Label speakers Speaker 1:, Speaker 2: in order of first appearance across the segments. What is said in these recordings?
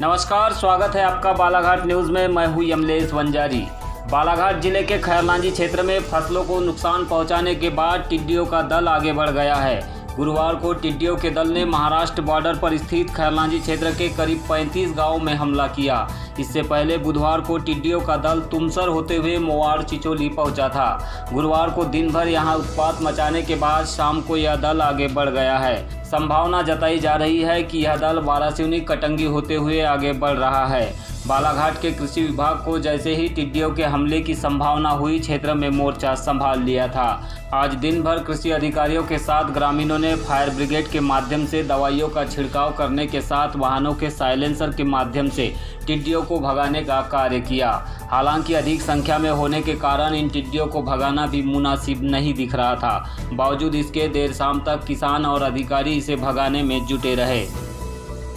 Speaker 1: नमस्कार, स्वागत है आपका बालाघाट न्यूज़ में। मैं हूं यमलेश वंजारी। बालाघाट जिले के खैरलांजी क्षेत्र में फसलों को नुकसान पहुंचाने के बाद टिड्डियों का दल आगे बढ़ गया है। गुरुवार को टिड्डियों के दल ने महाराष्ट्र बॉर्डर पर स्थित खैरलांजी क्षेत्र के करीब 35 गांवों में हमला किया। इससे पहले बुधवार को टिड्डियों का दल तुमसर होते हुए मोवाड़ चिचोली पहुंचा था। गुरुवार को दिन भर यहां उत्पात मचाने के बाद शाम को यह दल आगे बढ़ गया है। संभावना जताई जा रही है कि यह दल बारासिवनी कटंगी होते हुए आगे बढ़ रहा है। बालाघाट के कृषि विभाग को जैसे ही टिड्डियों के हमले की संभावना हुई, क्षेत्र में मोर्चा संभाल लिया था। आज दिन भर कृषि अधिकारियों के साथ ग्रामीणों ने फायर ब्रिगेड के माध्यम से दवाइयों का छिड़काव करने के साथ वाहनों के साइलेंसर के माध्यम से टिड्डियों को भगाने का कार्य किया। हालांकि अधिक संख्या में होने के कारण इन टिड्डियों को भगाना भी मुनासिब नहीं दिख रहा था। बावजूद इसके देर शाम तक किसान और अधिकारी इसे भगाने में जुटे रहे।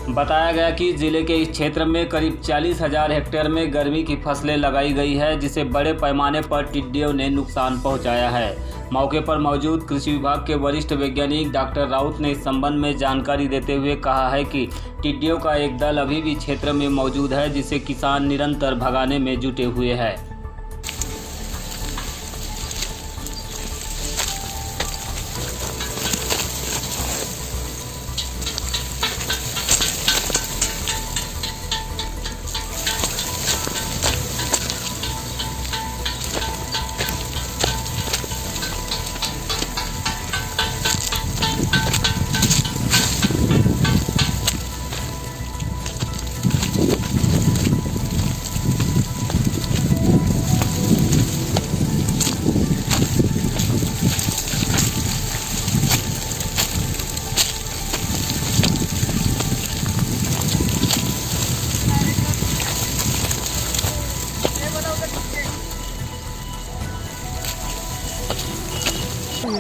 Speaker 1: बताया गया कि जिले के इस क्षेत्र में करीब 40,000 हेक्टेयर में गर्मी की फसलें लगाई गई है, जिसे बड़े पैमाने पर टिड्डियों ने नुकसान पहुंचाया है। मौके पर मौजूद कृषि विभाग के वरिष्ठ वैज्ञानिक डॉक्टर राउत ने इस संबंध में जानकारी देते हुए कहा है कि टिड्डियों का एक दल अभी भी क्षेत्र में मौजूद है, जिसे किसान निरंतर भगाने में जुटे हुए हैं।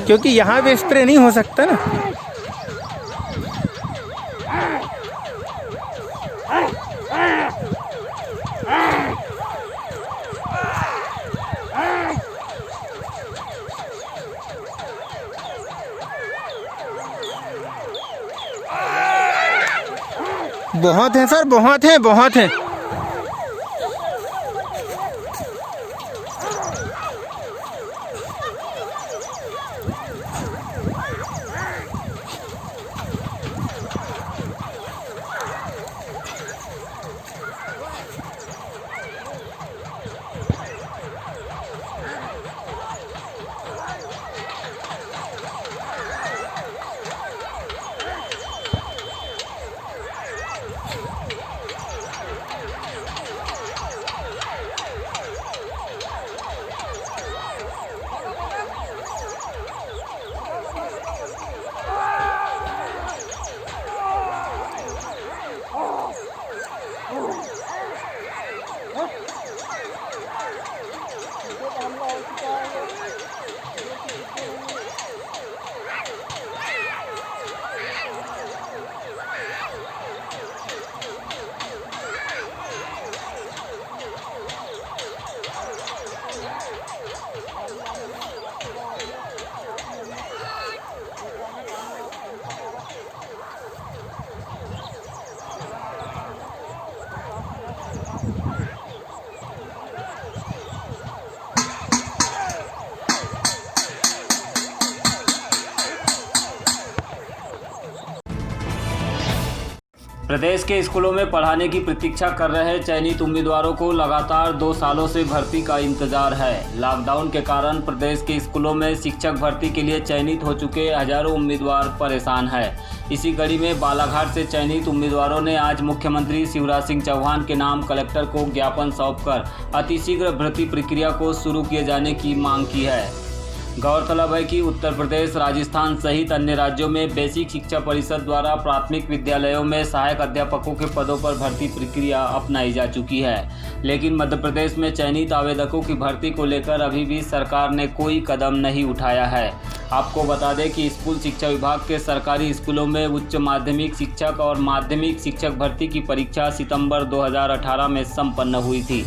Speaker 2: क्योंकि यहाँ पे स्प्रे नहीं हो सकता ना। बहुत हैं सर, बहुत हैं।
Speaker 1: प्रदेश के स्कूलों में पढ़ाने की प्रतीक्षा कर रहे चयनित उम्मीदवारों को लगातार 2 सालों से भर्ती का इंतजार है। लॉकडाउन के कारण प्रदेश के स्कूलों में शिक्षक भर्ती के लिए चयनित हो चुके हजारों उम्मीदवार परेशान हैं। इसी कड़ी में बालाघाट से चयनित उम्मीदवारों ने आज मुख्यमंत्री शिवराज सिंह चौहान के नाम कलेक्टर को ज्ञापन सौंपकर अतिशीघ्र भर्ती प्रक्रिया को शुरू किए जाने की मांग की है। गौरतलब है कि उत्तर प्रदेश, राजस्थान सहित अन्य राज्यों में बेसिक शिक्षा परिषद द्वारा प्राथमिक विद्यालयों में सहायक अध्यापकों के पदों पर भर्ती प्रक्रिया अपनाई जा चुकी है, लेकिन मध्य प्रदेश में चयनित आवेदकों की भर्ती को लेकर अभी भी सरकार ने कोई कदम नहीं उठाया है। आपको बता दें कि स्कूल शिक्षा विभाग के सरकारी स्कूलों में उच्च माध्यमिक शिक्षक और माध्यमिक शिक्षक भर्ती की परीक्षा सितंबर 2018 में संपन्न हुई थी।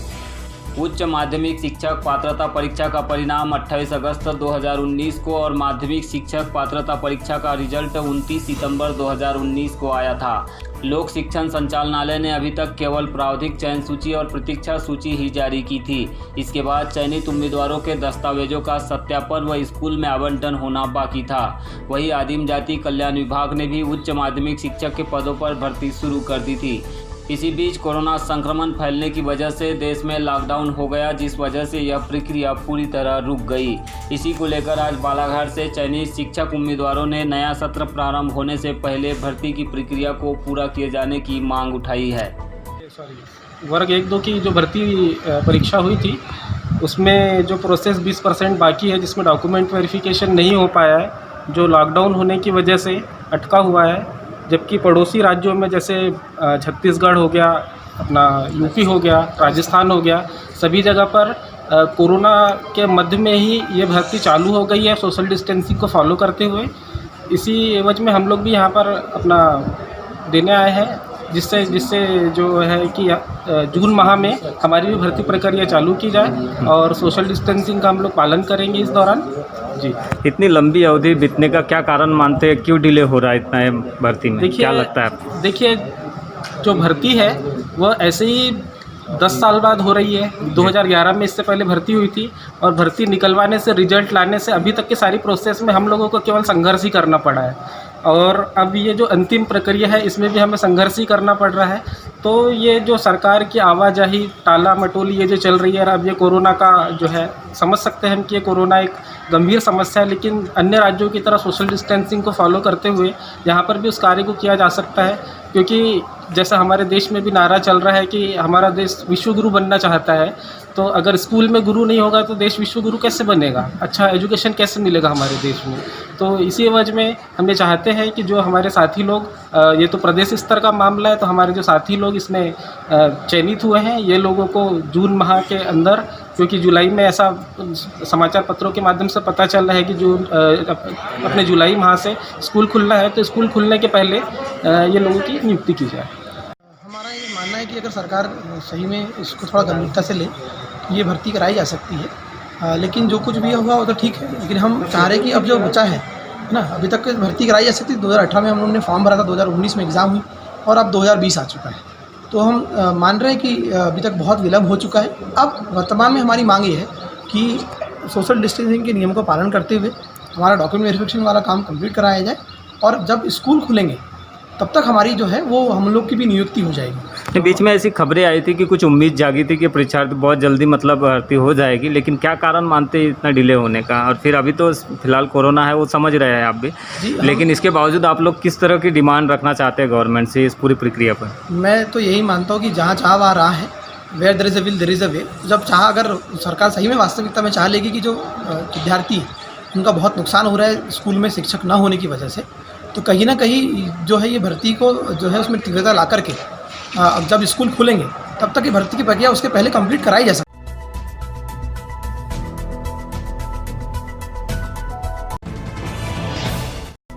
Speaker 1: उच्च माध्यमिक शिक्षक पात्रता परीक्षा का परिणाम 28 अगस्त 2019 को और माध्यमिक शिक्षक पात्रता परीक्षा का रिजल्ट 29 सितंबर 2019 को आया था। लोक शिक्षण संचालनालय ने अभी तक केवल प्रारंभिक चयन सूची और प्रतीक्षा सूची ही जारी की थी। इसके बाद चयनित उम्मीदवारों के दस्तावेजों का सत्यापन व स्कूल में आवंटन होना बाकी था। वहीं आदिम जाति कल्याण विभाग ने भी उच्च माध्यमिक शिक्षक के पदों पर भर्ती शुरू कर दी थी। इसी बीच कोरोना संक्रमण फैलने की वजह से देश में लॉकडाउन हो गया, जिस वजह से यह प्रक्रिया पूरी तरह रुक गई। इसी को लेकर आज बालाघाट से चयनित शिक्षक उम्मीदवारों ने नया सत्र प्रारंभ होने से पहले भर्ती की प्रक्रिया को पूरा किए जाने की मांग उठाई है।
Speaker 3: वर्ग 1-2 की जो भर्ती परीक्षा हुई थी उसमें जो प्रोसेस 20% बाकी है, जिसमें डॉक्यूमेंट वेरिफिकेशन नहीं हो पाया है, जो लॉकडाउन होने की वजह से अटका हुआ है। जबकि पड़ोसी राज्यों में जैसे छत्तीसगढ़ हो गया, अपना यूपी हो गया, राजस्थान हो गया, सभी जगह पर कोरोना के मध्य में ही ये भर्ती चालू हो गई है सोशल डिस्टेंसिंग को फॉलो करते हुए। इसी एवज में हम लोग भी यहाँ पर अपना देने आए हैं, जिससे जो है कि जून माह में हमारी भी भर्ती प्रक्रिया चालू की जाए और सोशल डिस्टेंसिंग का हम लोग पालन करेंगे इस दौरान। जी,
Speaker 4: इतनी लंबी अवधि बीतने का क्या कारण मानते हैं, क्यों डिले हो रहा है इतना भर्ती में? क्या लगता है आपको?
Speaker 3: देखिए, जो भर्ती है वह ऐसे ही 10 साल बाद हो रही है। 2011 में इससे पहले भर्ती हुई थी और भर्ती निकलवाने से, रिजल्ट लाने से अभी तक की सारी प्रोसेस में हम लोगों को केवल संघर्ष ही करना पड़ा है। और अब ये जो अंतिम प्रक्रिया है इसमें भी हमें संघर्ष ही करना पड़ रहा है। तो ये जो सरकार की आवाजाही टाला मटोली ये जो चल रही है, और अब ये कोरोना का जो है, समझ सकते हैं हम कि ये कोरोना एक गंभीर समस्या है, लेकिन अन्य राज्यों की तरह सोशल डिस्टेंसिंग को फॉलो करते हुए यहाँ पर भी उस कार्य को किया जा सकता है। क्योंकि जैसा हमारे देश में भी नारा चल रहा है कि हमारा देश विश्व गुरु बनना चाहता है, तो अगर स्कूल में गुरु नहीं होगा तो देश विश्व गुरु कैसे बनेगा? अच्छा एजुकेशन कैसे मिलेगा हमारे देश में? तो इसी वजह में हम ये चाहते हैं कि जो हमारे साथी लोग, ये तो प्रदेश स्तर का मामला है, तो हमारे जो साथी लोग इसमें चयनित हुए हैं, ये लोगों को जून माह के अंदर, क्योंकि जुलाई में ऐसा समाचार पत्रों के माध्यम से पता चल रहा है कि जून अपने जुलाई माह से स्कूल खुलना है, तो स्कूल खुलने के पहले ये लोगों की नियुक्ति की जाए।
Speaker 5: हमारा ये मानना है कि अगर सरकार सही में इसको थोड़ा गंभीरता से ले तो ये भर्ती कराई जा सकती है। लेकिन जो कुछ भी हुआ वो तो ठीक है, लेकिन हम चाह रहे हैं कि अब जो बचा है ना, अभी तक भर्ती कराई जा सकती है। 2018 में हम लोगों ने फॉर्म भरा था, 2019 में एग्ज़ाम हुई और अब 2020 आ चुका है। तो हम मान रहे हैं कि अभी तक बहुत विलम्ब हो चुका है। अब वर्तमान में हमारी मांग ये है कि सोशल डिस्टेंसिंग के नियम का पालन करते हुए हमारा डॉक्यूमेंट वेरिफिकेशन वाला काम कंप्लीट कराया जाए, और जब स्कूल खुलेंगे तब तक हमारी जो है वो हम लोग की भी नियुक्ति हो जाएगी।
Speaker 4: बीच में ऐसी खबरें आई थी कि कुछ उम्मीद जागी थी कि परीक्षार्थी बहुत जल्दी मतलब भर्ती हो जाएगी, लेकिन क्या कारण मानते हैं इतना डिले होने का? और फिर अभी तो फिलहाल कोरोना है, वो समझ रहे हैं आप भी, लेकिन इसके बावजूद आप लोग किस तरह की डिमांड रखना चाहते हैं गवर्नमेंट से इस पूरी प्रक्रिया पर?
Speaker 5: मैं तो यही मानता हूँ कि जहाँ चाह वहाँ राह है, where there is a will there is a way. जब चाह, अगर सरकार सही में वास्तविकता में चाह लेगी कि जो विद्यार्थी है उनका बहुत नुकसान हो रहा है स्कूल में शिक्षक ना होने की वजह से, तो कहीं ना कहीं जो है ये भर्ती को जो है उसमें तीव्रता ला करके जब स्कूल खुलेंगे तब तक ये भर्ती की प्रक्रिया उसके पहले कंप्लीट कराई जा सकती है।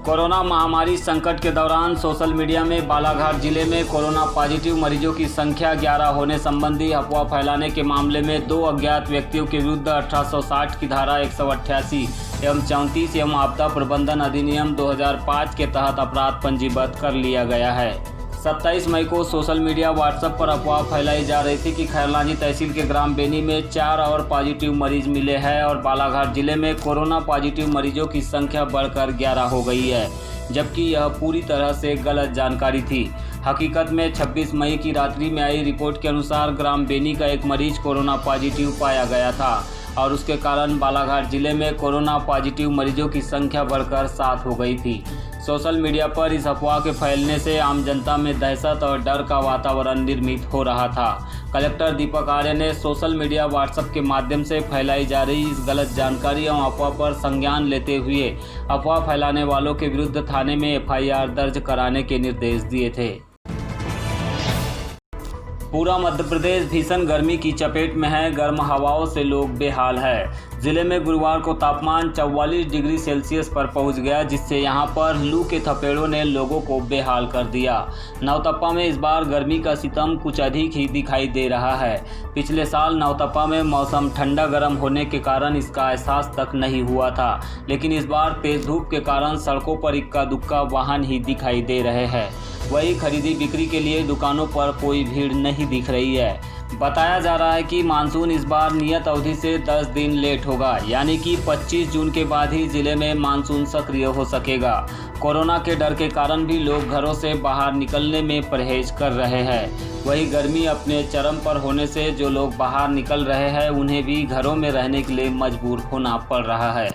Speaker 1: कोरोना महामारी संकट के दौरान सोशल मीडिया में बालाघाट जिले में कोरोना पॉजिटिव मरीजों की संख्या 11 होने संबंधी अफवाह फैलाने के मामले में 2 अज्ञात व्यक्तियों के विरुद्ध 1860 की धारा 188 एवं 34 एवं आपदा प्रबंधन अधिनियम 2005 के तहत अपराध पंजीबद्ध कर लिया गया है। 27 मई को सोशल मीडिया व्हाट्सएप पर अफवाह फैलाई जा रही थी कि खैरलांजी तहसील के ग्राम बेनी में 4 और पॉजिटिव मरीज मिले हैं और बालाघाट जिले में कोरोना पॉजिटिव मरीजों की संख्या बढ़कर 11 हो गई है, जबकि यह पूरी तरह से गलत जानकारी थी। हकीकत में 26 मई की रात्रि में आई रिपोर्ट के अनुसार ग्राम बेनी का एक मरीज कोरोना पॉजिटिव पाया गया था और उसके कारण बालाघाट जिले में कोरोना पॉजिटिव मरीजों की संख्या बढ़कर 7 हो गई थी। सोशल मीडिया पर इस अफवाह के फैलने से आम जनता में दहशत और डर का वातावरण निर्मित हो रहा था। कलेक्टर दीपक आर्य ने सोशल मीडिया व्हाट्सएप के माध्यम से फैलाई जा रही इस गलत जानकारी एवं अफवाह पर संज्ञान लेते हुए अफवाह फैलाने वालों के विरुद्ध थाने में FIR दर्ज कराने के निर्देश दिए थे। पूरा मध्य प्रदेश भीषण गर्मी की चपेट में है। गर्म हवाओं से लोग बेहाल है। जिले में गुरुवार को तापमान 44 डिग्री सेल्सियस पर पहुंच गया, जिससे यहां पर लू के थपेड़ों ने लोगों को बेहाल कर दिया। नवतप्पा में इस बार गर्मी का सितम कुछ अधिक ही दिखाई दे रहा है। पिछले साल नवतप्पा में मौसम ठंडा गर्म होने के कारण इसका एहसास तक नहीं हुआ था, लेकिन इस बार तेज धूप के कारण सड़कों पर इक्का दुक्का वाहन ही दिखाई दे रहे हैं। वही खरीदी बिक्री के लिए दुकानों पर कोई भीड़ नहीं दिख रही है। बताया जा रहा है कि मानसून इस बार नियत अवधि से 10 दिन लेट होगा, यानी कि 25 जून के बाद ही जिले में मानसून सक्रिय हो सकेगा। कोरोना के डर के कारण भी लोग घरों से बाहर निकलने में परहेज कर रहे हैं। वही गर्मी अपने चरम पर होने से जो लोग बाहर निकल रहे हैं उन्हें भी घरों में रहने के लिए मजबूर होना पड़ रहा है।